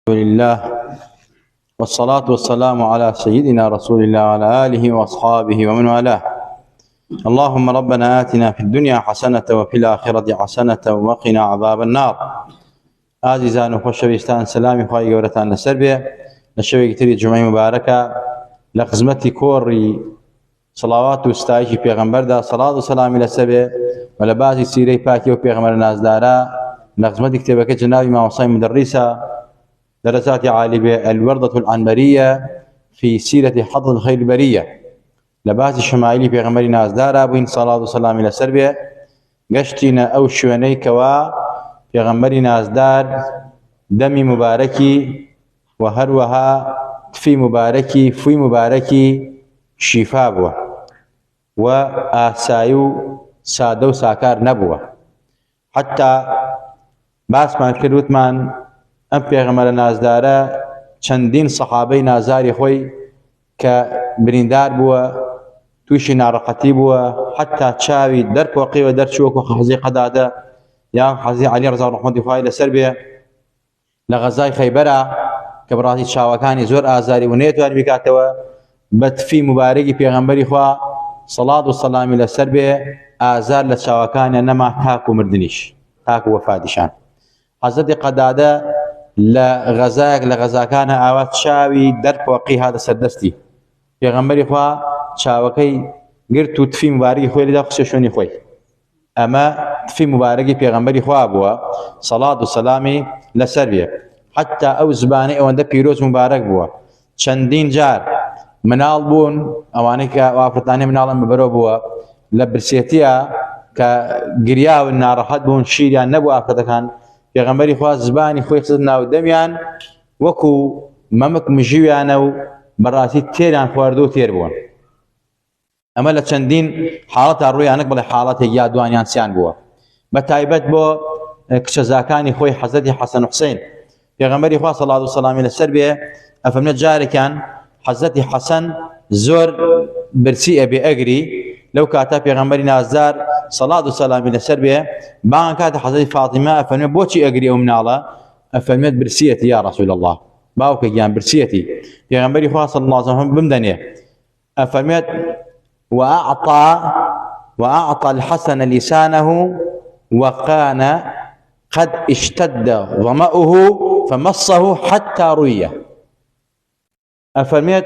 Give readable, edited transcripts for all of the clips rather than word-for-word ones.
لله والصلاة والسلام على سيدنا رسول الله وعلى آله وأصحابه ومن والاه. اللهم ربنا آتنا في الدنيا حسنة وفي الآخرة حسنة وقنا عذاب النار. عزیزان و خۆشەویستان، سلامی خوای گەورەتان لەسەر بێ لە شەوێکی تری جومعەی مبارەکە لە خزمەتی کۆڕی سەڵاوات و ستایشی پێغەمبەردا سەڵات و سەلامی لەسەر بێ و لە باسی سیرەی پاکی و پێغەمبەر نازدارە لە خزمەتی کتێبەکە جنابی مامۆستای مدەڕیسە درجات عالي الوردة العنبرية في سيرة حظ الخير البرية لباس الشمائلي في غمر نازدارا بين صلاة وسلام إلى سربية قشتنا أو شواني كوا في غمر نازدار دمي مباركي وهروها في مباركي في مباركي شفابه وآسايو سادو ساكار نبوه حتى باس ما كروت من ئەم پێغەمبەرە نازدارە چەندین سەحابەی نازاری خۆی کە بریندار بووە، تووشی ناڕەقەتی بووە، حتا چاوی دەرپۆقیوە دەرچووەکو حەزی قەدادە یا حەزی عەلی ڕەزا ڕەحمەتی خوای لەسەر بێ لە غەزای خەیبەرە کە بڕاستی چاوەکانی زۆر ئازاری و نەیەتوانی بیکاتەوە بە تفی مبارەکی پێغەمبەری خوا سەڵات و سەلامی لەسەر بێ ئازار لە چاوەکانیان نەما تاکو مردنیش تاکو وەفاتیشان. حەزەتی قەدادە لە غەزایەک لە غەزاکانە ئاوا چاوی دەرپۆقی هاتە سەردەستی پێغەمبەری خوا چاوەکەی گرت و تفی مبارەکی خۆی لێدا قسە شوێنی خۆی. ئەمە تفی مبارەکی پێغەمبەری خوا بووە سەڵات و سەلامی لەسەر بێ. حتا ئەو زبانەی ئەوەندە پیرۆز مبارەک بووە چەندین جار مناڵ بوون، ئەوانەی کە ئافرەتانەی مناڵن بەبەرەوە بووە لە برسێتیە کە گریاون ناڕەحەت بوون شیریان نەبوو ئافرەتەکان. پێغەمبەری خوا زبانی خۆی خست ناو دەمیان وەکو مەمک مژیویانە و بەڕاستی تێریان خواردو و تێر بوون. ئەمە لە چەندین حاڵەتا ڕوویانەک بڵێ حاڵەتێک یا دوانیان سیان بووە بە تایبەت بۆ کچەزاکانی خۆی حەزەتی حەسەن و حوسێن. پێغەمبەری خوا سەڵات و سەلامی لەسەر بێ ئەفەرمێت جارێکیان حەزەتی حەسەن زۆر برسی ئەبێ ئەگری، لەو کاتە پێغەمبەری نازدار سەڵات و سەلامی لەسەر بێ بانگ کاتە حەزەتی فاتیمە ئەفەرمێت بۆچی ئەگری ئەو مناڵە؟ ئەفەرمێت برسیەتی یا ڕەسوول الله، باوکێکیان برسیەتی. پێغەمبەری خوا صلی الله علیه وسلم بمدەنێ ئەفەرمێت وأعطى الحسن لسانه وكان قد اشتد ظمأه فمصه حتى رويه. ئەفەرمێت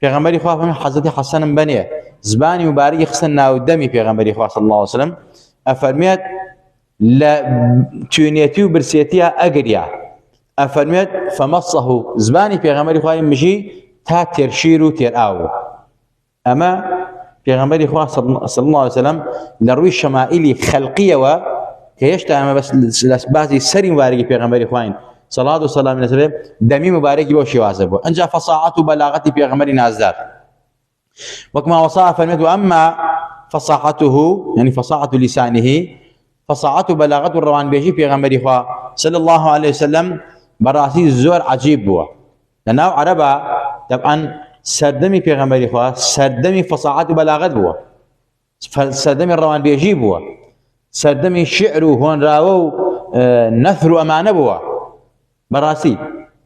پێغەمبەری خوا فەرمێت حەزەتی حەسەنم بەنێ زبانی مبارەکی خستن ناو دەمی پێغەمبەری خوا صلی الله علیه وسلم. ئەفەرمێت لە توێنێتی و برسێتیە ئەگریا. ئەفەرمێت فەمەسەه زبانی پێغەمبەری خوای مژی تا تێرشیر و تێر ئاو. ئەمە پێغەمبەری خوا صلی الله علیه وسلم لە ڕووی شەمائیلی خەلقیەوە کە هێشتا ئەمە بەس لە باسی سەری مبارەکی پێغەمبەری خواین سەڵات و سەلامی لەسەر بێ دەمی مبارەکی بۆ شێوازە بووە. ئەنجا فەساحەت و بەلاغەتی پێغەمبەری نازدار وكما وصى فرمته أما فصاحته يعني فصاحة لسانه فصاحته بلاغته الروان بيجي في غمر إخوة صلى الله عليه وسلم براسي الزور عجيب بوا لأنه عربا طبعا سردمي في غمر إخوة سردمي فصاحته بلاغت بوا سردمي الروان بيجي بوا سردمي شعر هون راو نثر أمانة بوا براسي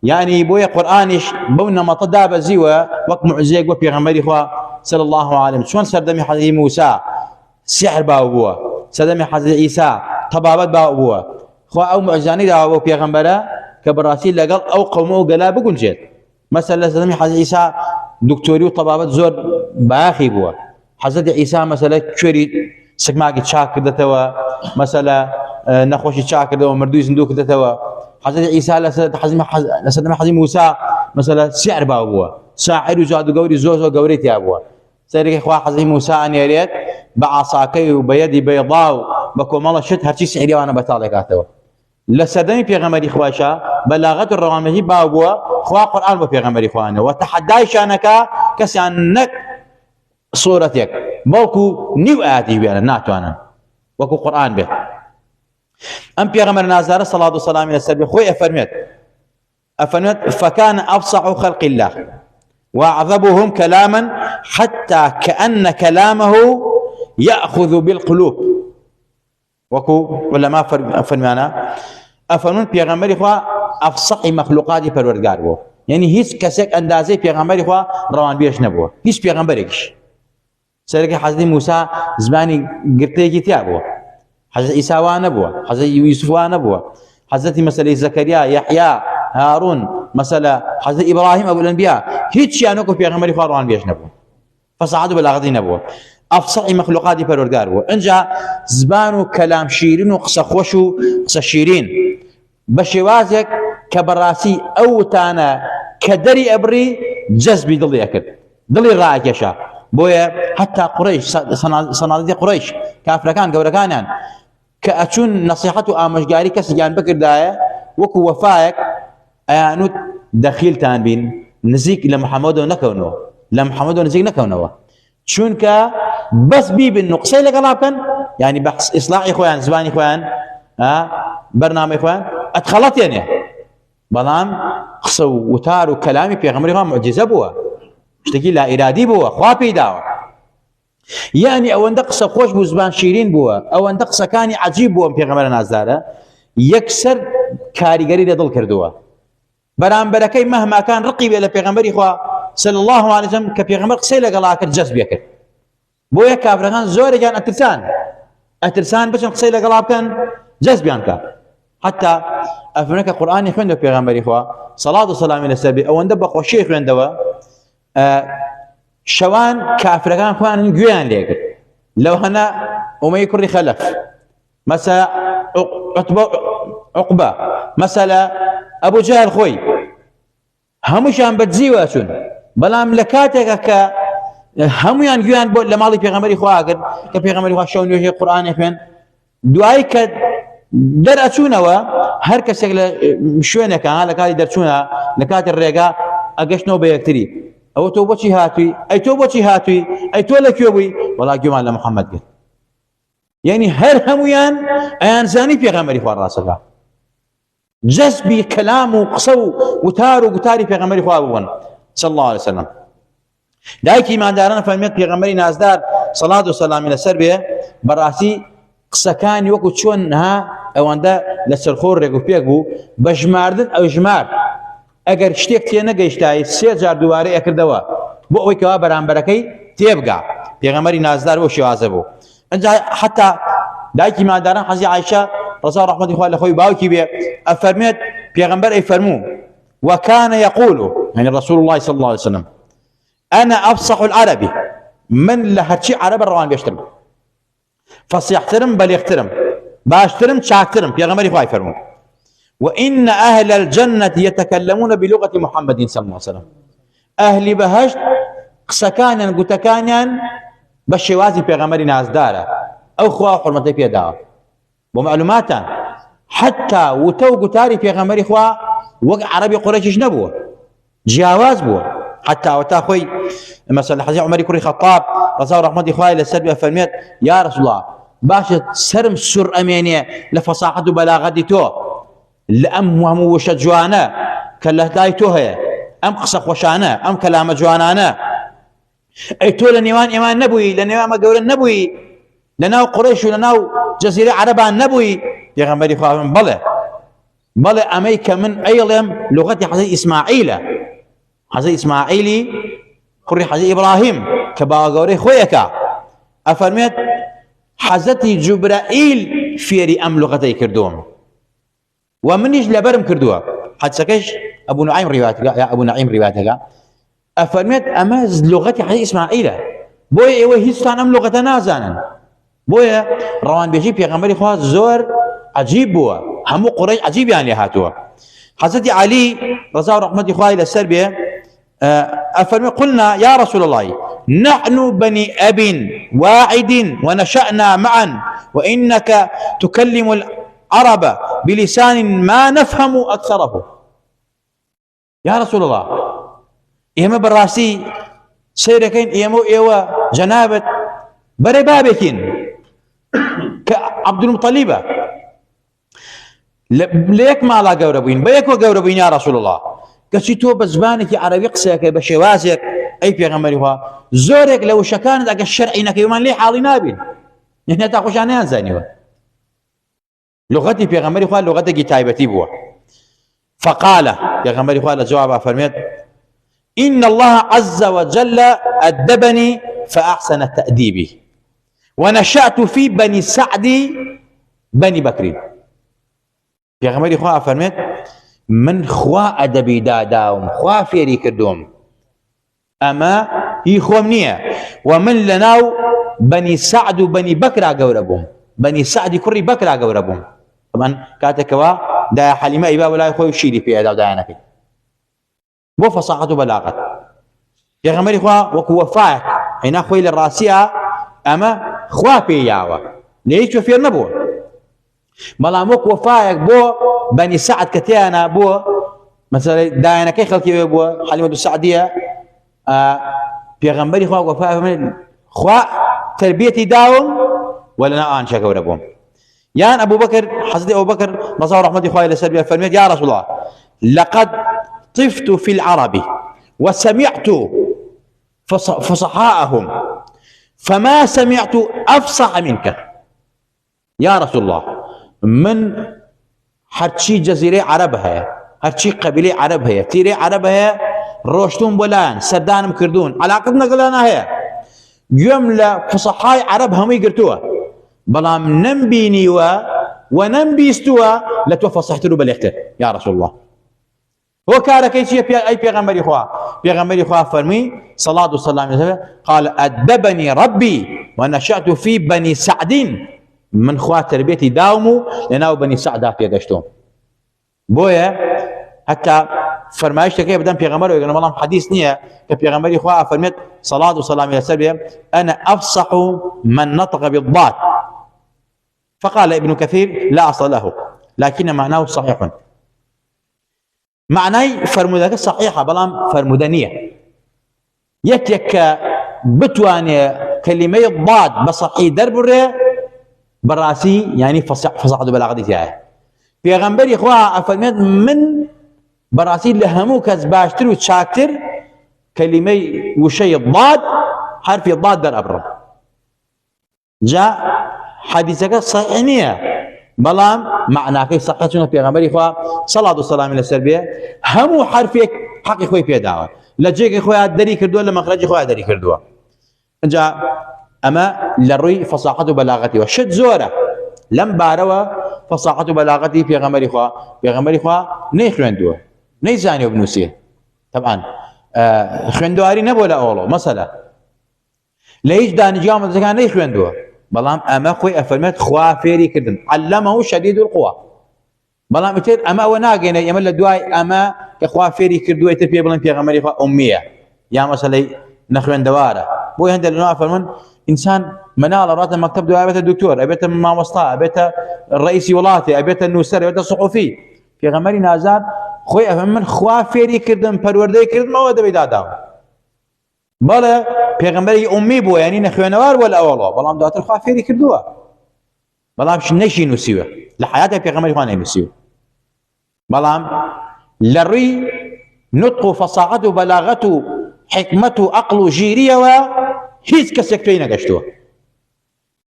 يعني بويا قرآنش بونا ما طداب زيوة وقت معزيق وفي غمر إخوة صلى الله عليه وسلم. شلون سردمي حضرتي موسى سحر باو بوا، سردمي حضرتي عيسى طبابات باو بوا، خوا أو معجزاني داو في غمبرة كبراسي لقل أو قومه قلا بقول جد. مثلا سردمي حضرتي عيسى دكتوري وطبابات زور باخي بوا، حضرتي عيسى مثلا كوري سكماكي تشاكر دتوا مثلا نخوشي تشاكر دتوا مردوي صندوق دتوا. حضرت عيسى لسيدنا حضرت موسى مثلا سعر باوبوا ساحر وزاد قوري زوزو قوريت يا ابوه سيرك اخوان حضرت موسى ان يريد بعصاكي وبيدي بيضاء بكم الله شت هرشي سحري وانا بطالك اتوا لسدني في غمر اخواشا بلاغه الرغمه باوبوا اخوا قران في غمر اخوانه وتحدايش انك كسانك صورتك بوكو نيو اتي بيانا ناتو انا وكو قران به أم بيغمر نازار صلاة والسلام على السلام خوي أفرمت فكان أفصح خلق الله وأعذبهم كلاما حتى كأن كلامه يأخذ بالقلوب وكو ولا ما فرمانا ئەفەرمون پێغەمبەری خوا افصح مخلوقات پروردگار بو يعني هیچ کەسێک ئەندازەی پێغەمبەری خوا ڕەوان بێژ نەبووە هیچ پێغەمبەرێکیش سەرەکی حەزرەتی موسا زمانی گرتەیەکی تیا بووە حەزرەتی ئیسا وا نەبووە حەزرەتی یوسف وا نەبووە حەزرەتی مەسەلەی زەکەریا یەحیا هارون مەسەلە حەزرەتی ئیبراهیم ئەبو الأنبیا هیچیان وەکو پێغەمبەری خوا ڕەوان بێژ نەبووە فەسەحات و بەلاغەتی نەبووە ئەفسەحی مەخلوقاتی پەروەردگار بووە ئەنجا زبان و کەلام شیرین و قسە خۆش و قسە شیرین بە شێوازێک کە بەڕاستی ئەو وتانە کە دەری ئەبڕی جەزبی دڵی ئەکرد دڵی ڕائەکێشا بۆیە حتا قوڕیش سەنادەتی قوڕیش کافرەکان گەورەکانیان کە ئەچوون نەسیحەت و ئامۆژگاری کەسێکیان بکردایە وەکو وەفایەک ئەیانوت دەخیلتان بین نزیک لە محەممەدەوە نەکەونەوە لە محەممەدەوە نزیک نەکەونەوە چونکە بەس بیبن و قسەی لەگەڵا بکەن یعنی بە ئیسلاحی خۆیان زبانی خۆیان بەرنامەی خۆیان ئەتخەڵەتێنێ بەڵام قسە و وتار و کەلامی پێغەمبەری خوا معجزە بووە شتێکی لا ئیرادی بووە خوا پێی داوە یعنی ئەوەندە قسە خۆش بوو زبان شیرین بووە ئەوەندە قسەکانی عەجیب بووە پێغەمبەر نازدارە یەکسەر کاریگەری لە دڵ کردووە بەرامبەرەکەی مەهماکان ڕقی بێ لە پێغەمبەری خوا صلى الله عليه وسلم کە پێغەمبەر قسەی لەگەڵا کرد جەزبی کرد بۆیە کافرەکان زۆرێکیان ئەترسان بچن قسەی لەگەڵا بکەن جەزبیان کە حتا ئەفەرمێ کە قورئانی خوێندەوە پێغەمبەری خوا سەڵات و سەلامی لەسەر بێ ئەوەندە بە خۆشی خوێندەوە شەوان کافرەکان خۆیان گوێیان لێکرد لەو هەنا ئومەی کوڕی خەلەف مەسەلە عوقبە مەسەلە ئەبوو جەهل خۆی هەمووشیان بەدزیوە چوون بەڵام لە کاتێکە کە هەمویان گوێیان بۆ لە ماڵی پێغەمبەری خوا کرد کە پێغەمبەری خوا شەو نوێژەی قورئانی خوێن دوایی کە دەرئەچوونەوە هەر کەسێک لە شوێنێکە لە کاتی دەرچوونە لە کاتی ڕێگا ئەگەشتنەوە بە یەکتری ئەوە تۆ بۆچی هاتووی ئەی تۆ بۆچی هاتووی ئەی تۆ لەکوێ بووی وەڵا گوێمان لە محەممەد کرد یعنی هەر هەمویان ئەیانزانی پێغەمبەری خوا ڕاستەکە جەزبی کەلام و قسە و وتار و گوتاری پێغەمبەری خوا بوون صلی الله عليه وسلم دایکی ئیمانداران فەرمێت پێغەمبەری نازدار سەڵات و سەلامی لەسەر بێ بەڕاستی قسەکانی وەکو چۆن ئەوەندە لە سەرخۆ ڕێک و پێک بوو بە ژماردن ئەو ژمارد ئەگەر شتێک تێ نەگەیشتایی 3 جار دووارەی ئەکردەوە بۆ ئەوەی کەوا بەرامبەرەکەی تێبگا پێغەمبەری نازدار بۆ شێوازە بوو ئەنجا حتا دایکی ئیمانداران حەزی عایشە ڕەزا و ڕەحمەتی خوا لە خۆی باوکی بێ ئەفەرمێت پێغەمبەر ئەیفەرموو وكان يقول يعني رسول الله صلى الله عليه وسلم أنا أفصح العربي من لهرشي عرب الروان بيشترم فصيحترم بل يخترم باشترم شاكترم بيغمري خواهي فرمو وإن أهل الجنة يتكلمون بلغة محمد صلى الله عليه وسلم أهل بهشت قسكانيا قتكانيا بشوازي بيغمري نازدارة أو خواه حرمتي بيداوة ومعلوماتا حتى وتو قتاري بيغمري خواه وقع عربي قريش نبوه جواز بوه حتى وتاخوي مثلا حزين عمر كوري خطاب رضا رحمة إخوائي للسلبي أفرميت يا رسول الله باشا سرم سر أمينية لفصاحة بلاغتي تو لأم وش جوانا كله دايتو هي أم قصق وشانا أم كلام جوانانا أي تو لنيوان إيمان نبوي لنيوان مقول نبوي لناو قريش ولناو جزيرة عربان نبوي يا غمري خواهم بل أميك من أيضا لغتي حزين إسماعيل حزين إسماعيلي كوري حزين إبراهيم كباغوري خويكا أفرميت حزتي جبرائيل فيري أم لغتي كردوم ومنيش لبرم كردوها حد سكش أبو نعيم روايتك يا أبو نعيم روايتك أفرميت أماز لغتي حزين إسماعيل بويا إيوه هيستان أم لغة نازانا بويا روان بيجيب يا غمري خواز زور عجيب بوا همو قريش عجيب يعني هاتوا حضرت علي رضا ورحمة إخوائي للسربية أفرمي قلنا يا رسول الله نحن بني أب واعد ونشأنا معا وإنك تكلم العرب بلسان ما نفهم أكثره يا رسول الله إيما بالراسي سيركين إيوا جنابة بري بابكين كعبد المطلب ليك ما لا قوربين بيك وقوربين يا رسول الله كسي تو بزبانك عربي قسك بشوازك اي بيغمري هو زورك لو شكانت اك الشرعي انك يوم لي حاضي نابل يعني تاخوش انا زاني لغتي بيغمري هو لغتي تايبتي بوا فقال يا غمبري خواه جواب فرميت إن الله عز وجل أدبني فأحسن تأديبي ونشأت في بني سعد بني بكر. يا غمبري خواه فرميت من خوا أدبي داداوم خوا فيري كردوم أما هي خوم نية ومن لناو بني سعد وبني بكر قوربهم بني سعد كري بكر قوربهم. طبعا كاتكوا دا حليمة إبا ولا يخوي الشيري في هذا داينك بو فصاحة بلاغة. يا غمري خوا وكو وفاك هنا خوي للراسية أما خوا بياوة ليش وفير نبوه بلا موك وفاك بو بني سعد كتيانا بو مثلا داينك خلقي بو حليمة السعدية بيغمبري خوا وفاك خوا تربيتي داوم ولا نعان شكو ربهم. يان أبو بكر حضرت أبو بكر نصر رحمة خواه لسربيا فرميت يا رسول الله لقد طفت في العرب وسمعت فصحاءهم فما سمعت أفصح منك يا رسول الله. من هرشي جزيرة عرب هي هرشي قبيلة عرب هي تيري عرب هي روشتون بولان سردان مكردون علاقتنا قلنا هي جملة فصحاء عرب هم يقرتوها بلام نمبيني ونمبيستوا لتوفصحت له بلغته يا رسول الله. هو كاره كيشي أي بيغمبري خواه فرمي صلاة والسلام عليه قال أدبني ربي ونشأت في بني سعد من خواه تربيتي داومو لناو بني سعد في قشتهم بويا حتى فرمايش كيف بدم بيغمبري ويقول والله حديث نية كبيغمبري خواه فرميت صلاة والسلام على سربيا أنا أفصح من نطق بالضاد. فقال ابن كثير لا أصل له لكن معناه صحيح معناي فرمودك صحيحة بلام فرمودانية يتك بتواني كلمة ضاد بصحي دربره براسي يعني فصعد بلاغتي تاعه بيغمبري خواه فرميت من براسي لهمو كزباشتر وتشاكتر كلمة وشي الضاد حرف الضاد در أبره جاء حديثك صحيحية بلام معناك صحتنا في غمري خواه صلاة والسلام على السربية همو حرفك حقي خوي في دعوة لجيك خواه دري كردوا لما مخرج خواه دري كردوا جاء أما للروي فصاحة بلاغتي وشد زورة لم باروا فصاحة بلاغتي في غمري خواه نيخوندوا نيزاني وبنوسيه طبعا خوندواري نبولا أولو مثلا ليش داني جامد زكان نيخوندوا بلام أما خوي أفرمت خوا فيري كردن علمه شديد القوى بلام اتر أما وناقينا يمل دواي أما كخوا فيري كردوا يتبي بلام في غمري خوا أمية يا مثلا نخوين دوارة بوي هند اللي فرمن إنسان منال راتب مكتب دواء أبيت الدكتور أبيت ما وسطاء أبيت الرئيس ولاتي أبيت النوسر أبيت الصحفي في غمري نازار خوي أفرمن خوا فيري كردن پروردهی كردن ما وده بداداو بله پیغمبری أمي بو يعني نخوانوار ولا أولا بلام دواتر خوا فيري كردوا بلام نشي نسيوه لحياته پیغمبری خوا نسيوه بلام لري نطق فصاحته بلاغته حكمته عقله جيريه و هيز كسكتوين قشتوه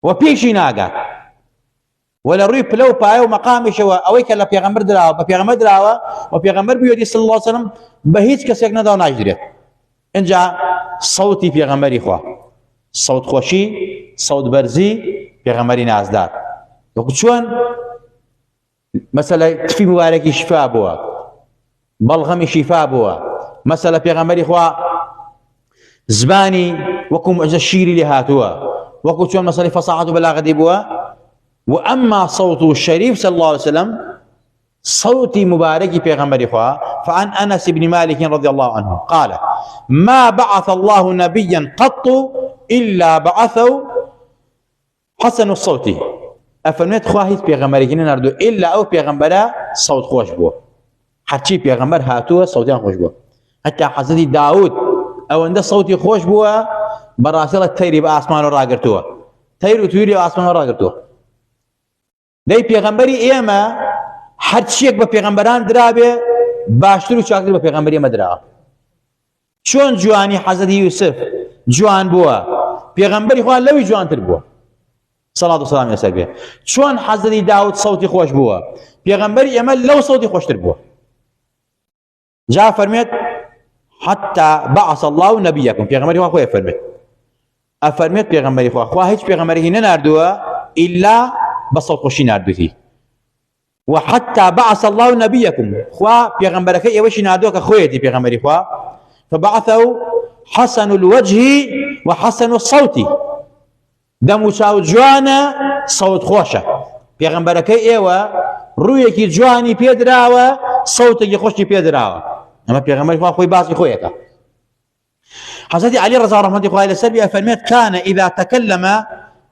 وبيشي ناقا ولا روي بلو بايو مقام شوا اويك لا بيغمبر دراوا بيغمبر دراوا وبيغمبر بيودي صلى الله عليه وسلم بهيج كسكنا دا ناجري انجا صوتي بيغمبري خوا صوت خوشي صوت برزي بيغمبري نازدار وشون مثلا في مبارك شفاء بوا بلغم شفاء بوا مثلا بيغمبري خوا زباني وكم الشيري لهاتوا وكم شون مثلا فصاحة بلاغة بوا وأما صوته الشريف صلى الله عليه وسلم صوتي مبارك بيغمبر إخوة فعن أنس بن مالك رضي الله عنه قال ما بعث الله نبيا قط إلا بعثه حسن الصوت أفرميت خواهيت بيغمبر نردو إلا أو بيغمبر صوت خوش بو حتى بيغمبر هاتوه صوتين خوش بو حتى حضرت داود أو عند صوتي خوش بو براسلة تيري بأسمان راقرتوه تيري تويري بأسمان راقرتوه دەی پێغەمبەری ئێمە هەر چیەک بە پێغەمبەران درابێ باشتر و چاکتر بە پێغەمبەری ئێمە دراوە. چۆن جوانی حەزەتی یوسف جوان بووە پێغەمبەری خوا لەوی جوانتر بووە سەڵات و سەلامی لەسەر بێ. چۆن حەزەتی داود سەوتی خۆش بووە پێغەمبەری ئێمە لەو سەوتی خۆشتر بووە. جا فرميت حتى بعث الله نبيكم في غمري خو فرميت افرميت في غمري خو هيك في غمري ناردوا الا بصوت خوشي ناردوتي وحتى بعث الله نبيكم خو في غمرك ايوش ناردوك خويتي في غمري خو فبعثوا حسن الوجه وحسن الصوت دم شاو جوانا صوت خوشه في غمرك ايوا رويكي جواني بيدراوا صوتك خوشي بيدراوا اما في غمري خو خوي باصي خويك حضرت علي رضي الله عنه قال السلبي فرميت كان اذا تكلم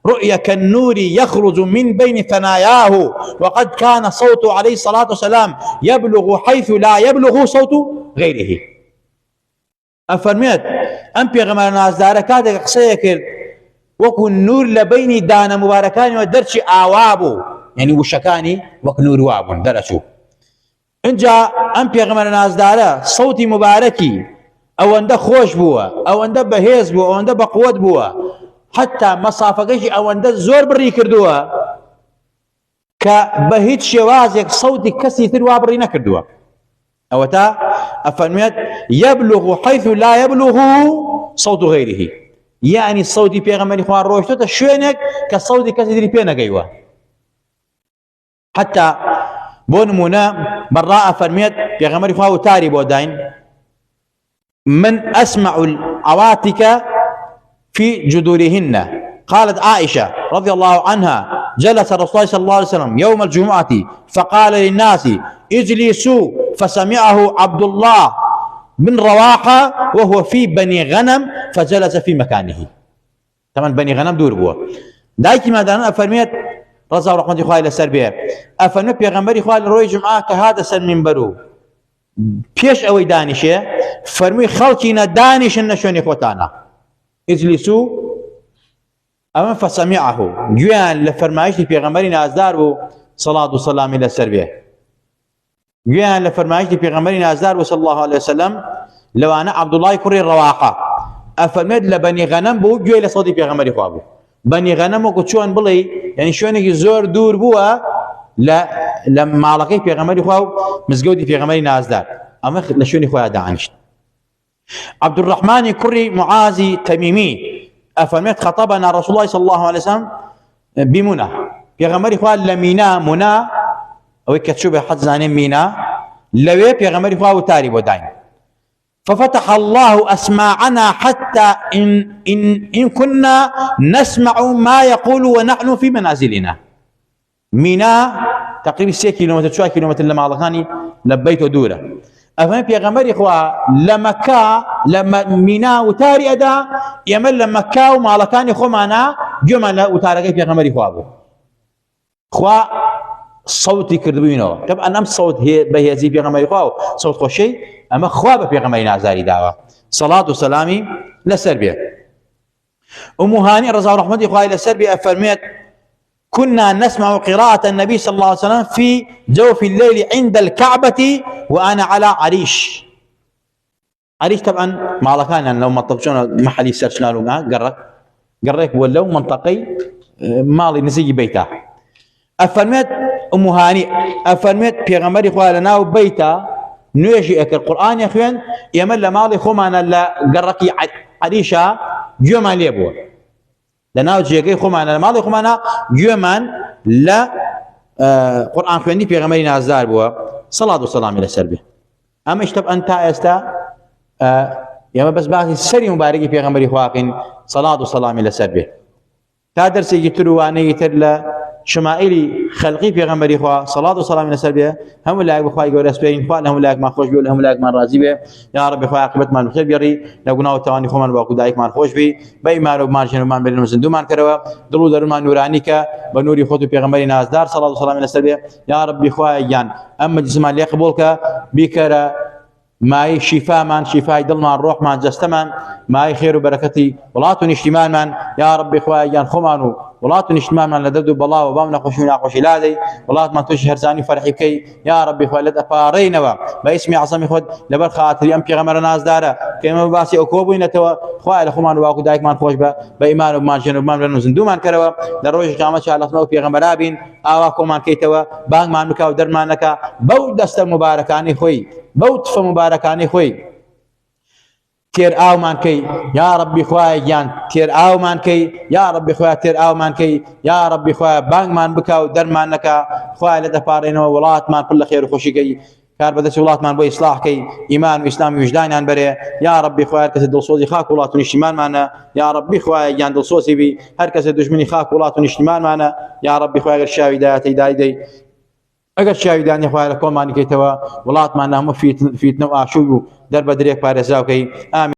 رؤيا كالنور يخرج من بين ثناياه وقد كان صوته عليه الصلاة والسلام يبلغ حيث لا يبلغ صوت غيره أفرميت أم بيغمار ناس داركاتك قصيك وكو النور لبين دانا مباركاني ودرش آوابو يعني وشكاني وكو نور وابو درشو انجا أم بيغمار ناس دارا صوتي مباركي او انده خوش بوا او انده بهيز بوا او انده بقوت بوا حتى مسافقش او انده زور بري كردوا كبهيت شوازك صوتي كسي ثروا بري نكردوا او تا افرميت يبلغ حيث لا يبلغ صوت غيره يعني صوتي بيغمري خوان روشتو تشوينك كصوتي كسي ثري بينا قيوا حتى بونمونا براء فرميت بيغمري خوان تاري بوداين من أسمع العواتك في جذورهن قالت عائشة رضي الله عنها جلس رسول الله صلى الله عليه وسلم يوم الجمعة فقال للناس اجلسوا فسمعه عبد الله بن رواحة وهو في بني غنم فجلس في مكانه طبعا بني غنم دور بوا دايكي مادانا أفرميت رضا ورحمة الله إلى سربية أفرميت بيغمبري خوالي روي جمعة كهذا سن منبرو پیش اوی دانشه فرموی خلقی ندانش نشونی خوتانا اجلسو اما فسمعه جوان لفرمایش دی پیغمبری نازدار بو صلاة و سلام الى سربیه جوان لفرمایش دی پیغمبری نازدار بو صلی الله علیه وسلم لو انا عبدالله كري الرواقه افرمید لبني غنم بو جوی لصوتی پیغمبری خوابو بني غنم وكو چون بلي يعني شونك زور دور بوا لا لما علقي في غمري خو مزجودي في غمري نازدار اما لشوني خويا دانش عبد الرحمن كري معازي تميمي افرميت خطبنا رسول الله صلى الله عليه وسلم بمنى في غمري خو لمينا منى او كتشوب حد زانين مينا لوي في غمري خو تاري وداين ففتح الله اسماعنا حتى ان كنا نسمع ما يقول ونحن في منازلنا مينا تقريبا 6 كيلومتر 2 كيلومتر لما علقاني لبيت ودوره افهم بيغمبر اخوا لما مينا وتاري ادا يمل لما كاو ما علقاني خو معنا جمل وتاري بيغمبر اخوا ابو خوا صوتي كردوينو طبعا ام صوت هي بهزي بيغمبر اخوا صوت خوشي اما خوا بيغمبر نازاري داوا صلاه وسلامي لسربيه ام هاني رضي الله عنها اخوا الى سربيه فرميت كنا نسمع قراءة النبي صلى الله عليه وسلم في جوف الليل عند الكعبة وأنا على عريش. عريش طبعا معلقان يعني لو ما طبشون محلي سيرشنا له قريك ولو منطقي مالي نسيجي بيته. أفرمت أم هاني أفرمت بيغمبري خوالنا وبيته نيجي القرآن يا أخوان يمل مالي خمانا لا قرقي عريشة جمع ليبوا. لنا جيجي خمانا مالي خمانا جومان لا قرآن خواني في غمرين عزار بوا صلاة والسلام إلى سربه أما اشتب أنت أستا يا بس باقي سري مباركي في غمري خواقين صلاة والسلام إلى سربه تادر سيجتروا وأنا يتر شمائلي خلقي في غمري خوا صلاة والسلام إلى سربه هم اللي أخوي يقول أسبين خوا هم اللي ما خوش بيقول هم اللي ما راضي به يا رب خوا عاقبت ما الخير بيري لو قناه تواني خمان باقو دايك ما خوش بي باي ما رو ما شنو ما بين المسندو ما كروا دلو در ما نورانيك بنوري خطو في غمري نازدار صلاة والسلام إلى سربه يا رب خوا يان أما جسم اللي يقبلك بكرة ماي شفاء من شفاء دل من روح من جسد من ماي خير وبركتي ولاتون اجتماع من يا رب خوايا خمانو وڵات و نیشتمانمان لە دەرد و بەڵاو و بام نەخۆشی و ناخۆشی لادەی وڵاتمان توش هەرزانی فەرحی بکەی یا ربی خوا لەت ئەپارڕینەوە بە ئیسمی عەزەمی خۆت لەبەر خاتری ئەم پێغەمبەرە نازدارە کە ئێمە باسی ئەو کۆبووینەتەوە خوایە لە خۆمان و باوکو دایکمان خۆش بە ئیمان و بمان ژێن و بمان بێن و زیندومان کەرەوە لە ڕۆژی قیامەت لەخنەوە پێغەمبەرا بین ئاوا کۆمان کەیتەوە بانگمان بکە و دەرمان نەکا بەو دەستە مبارەکانی خۆی بەو تفە مبارەکانی خۆی تێر ئاومان کەی یا ربی خوایە گیان تێر ئاومان کەی یا ربی خوایە تێر ئاومان کەی یا ربی خوایە بانگمان بکە و دەرمان نەکا خوایە لە دەپارڕێنەوە وڵاتمان پڕ لە خێر و خۆشیکەی کار بەدەستی وڵاتمان بۆ ئیسلاحکەی ئیمان و ئیسلام و وجدانیان بەرێ یا ربی خوایە هەر کەسێ دڵسۆزی خاک وڵات و نیشتیمانمانە یا ربی خوایە گیان دڵسۆزی بی هەر کەسێ دوژمنی خاک وڵات و نیشتیمانمانە یا ربی خوایە ئەگەر شاوی دایەتەی دایدەی ئەگەر شاویدانی خوایە لە کۆڵمانی کەیتەوە وڵاتمان هەموو فیتنە و ئاشوب و دەربەدرێک پارێزراوکەی ئامین.